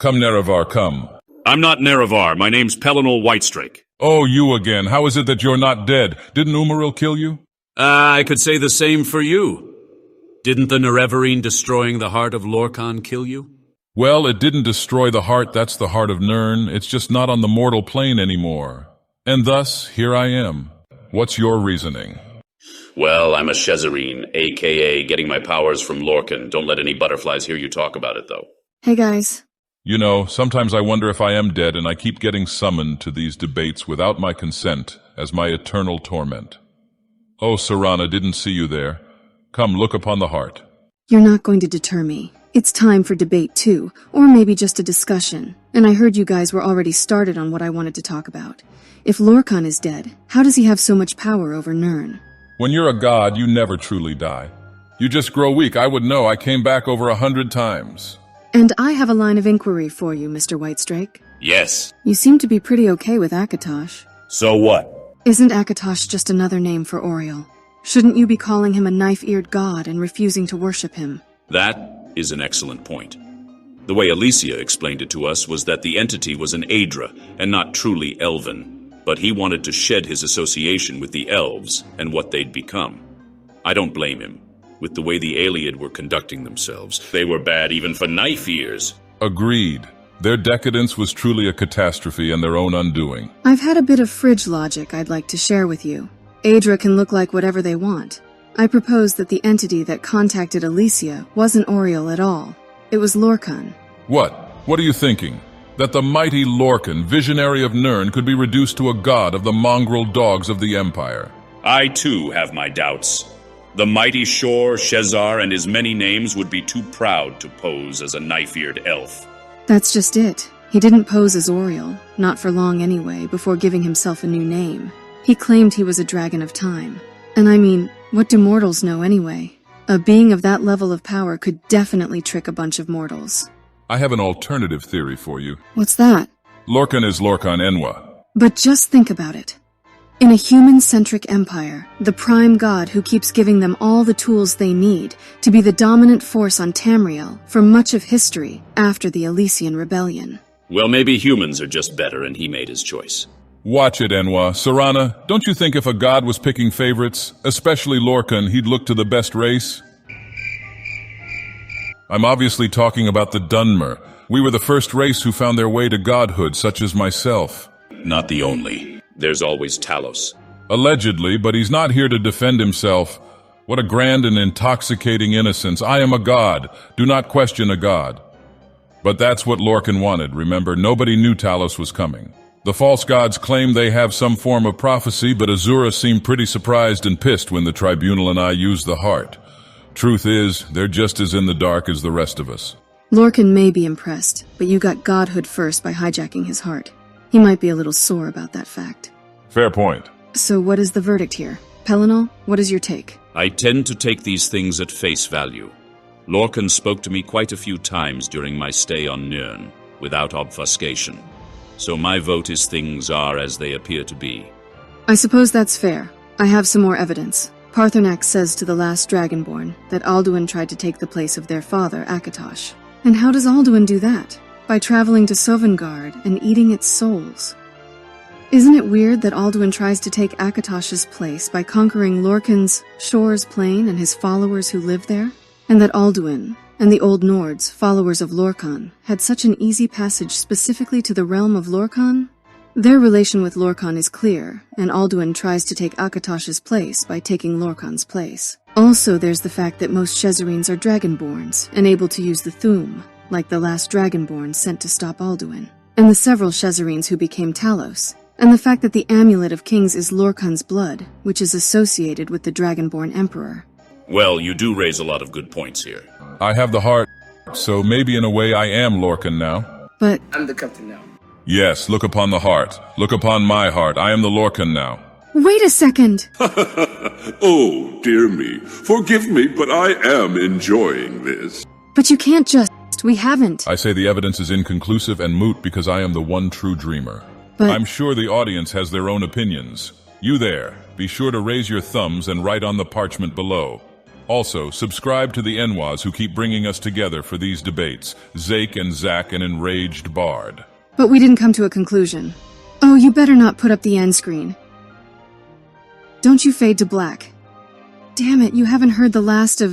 Come, Nerevar, come. I'm not Nerevar. My name's Pelinal Whitestrake. Oh, you again. How is it that you're not dead? Didn't Umaril kill you? I could say the same for you. Didn't the Nerevarine destroying the heart of Lorkhan kill you? Well, it didn't destroy the heart. That's the heart of Nirn. It's just not on the mortal plane anymore. And thus, here I am. What's your reasoning? Well, I'm a Shezarine, a.k.a. getting my powers from Lorkhan. Don't let any butterflies hear you talk about it, though. Hey, guys. You know, sometimes I wonder if I am dead and I keep getting summoned to these debates without my consent as my eternal torment. Oh, Serana, didn't see you there. Come, look upon the heart. You're not going to deter me. It's time for debate too, or maybe just a discussion. And I heard you guys were already started on what I wanted to talk about. If Lorkhan is dead, how does he have so much power over Nirn? When you're a god, you never truly die. You just grow weak. I would know. I came back over 100 times. And I have a line of inquiry for you, Mr. Whitestrake. Yes. You seem to be pretty okay with Akatosh. So what? Isn't Akatosh just another name for Auriel? Shouldn't you be calling him a knife-eared god and refusing to worship him? That is an excellent point. The way Alicia explained it to us was that the entity was an Aedra and not truly elven. But he wanted to shed his association with the elves and what they'd become. I don't blame him. With the way the Ayleid were conducting themselves, they were bad even for knife ears. Agreed. Their decadence was truly a catastrophe and their own undoing. I've had a bit of fridge logic I'd like to share with you. Aedra can look like whatever they want. I propose that the entity that contacted Alicia wasn't Auriel at all. It was Lorkhan. What? What are you thinking? That the mighty Lorkhan, visionary of Nirn, could be reduced to a god of the mongrel dogs of the Empire? I, too, have my doubts. The mighty Shor, Shezar, and his many names would be too proud to pose as a knife-eared elf. That's just it. He didn't pose as Auriel, not for long anyway, before giving himself a new name. He claimed he was a dragon of time. And I mean, what do mortals know anyway? A being of that level of power could definitely trick a bunch of mortals. I have an alternative theory for you. What's that? Lorkhan is Lorkhan Enwa. But just think about it. In a human-centric empire, the prime god who keeps giving them all the tools they need to be the dominant force on Tamriel for much of history after the Elysian Rebellion. Well, maybe humans are just better and he made his choice. Watch it, Enwa. Serana, don't you think if a god was picking favorites, especially Lorkhan, he'd look to the best race? I'm obviously talking about the Dunmer. We were the first race who found their way to godhood, such as myself. Not the only. There's always Talos. Allegedly, but he's not here to defend himself. What a grand and intoxicating innocence. I am a god. Do not question a god. But that's what Lorkhan wanted, remember? Nobody knew Talos was coming. The false gods claim they have some form of prophecy, but Azura seemed pretty surprised and pissed when the Tribunal and I used the heart. Truth is, they're just as in the dark as the rest of us. Lorkhan may be impressed, but you got godhood first by hijacking his heart. He might be a little sore about that fact. Fair point. So what is the verdict here? Pelinal, what is your take? I tend to take these things at face value. Lorkhan spoke to me quite a few times during my stay on Nirn, without obfuscation. So my vote is things are as they appear to be. I suppose that's fair. I have some more evidence. Paarthurnax says to the last Dragonborn that Alduin tried to take the place of their father, Akatosh. And how does Alduin do that? By traveling to Sovngarde and eating its souls. Isn't it weird that Alduin tries to take Akatosh's place by conquering Lorkhan's Shor's Plain and his followers who live there? And that Alduin and the Old Nords, followers of Lorkhan, had such an easy passage specifically to the realm of Lorkhan? Their relation with Lorkhan is clear, and Alduin tries to take Akatosh's place by taking Lorkhan's place. Also, there's the fact that most Shezarines are Dragonborns, and able to use the Thu'um, like the last Dragonborn sent to stop Alduin, and the several Shezarines who became Talos, and the fact that the Amulet of Kings is Lorkhan's blood, which is associated with the Dragonborn Emperor. Well, you do raise a lot of good points here. I have the heart, so maybe in a way I am Lorkhan now. But I'm the captain now. Yes, look upon the heart. Look upon my heart. I am the Lorkhan now. wait a second! Oh, dear me. Forgive me, but I am enjoying this. But you can't just... we haven't. I say the evidence is inconclusive and moot because I am the one true dreamer. But I'm sure the audience has their own opinions. You there, be sure to raise your thumbs and write on the parchment below. Also, subscribe to the Enwas who keep bringing us together for these debates. Zake and Zack, an enraged bard. But we didn't come to a conclusion. Oh, you better not put up the end screen. Don't you fade to black. Damn it, you haven't heard the last of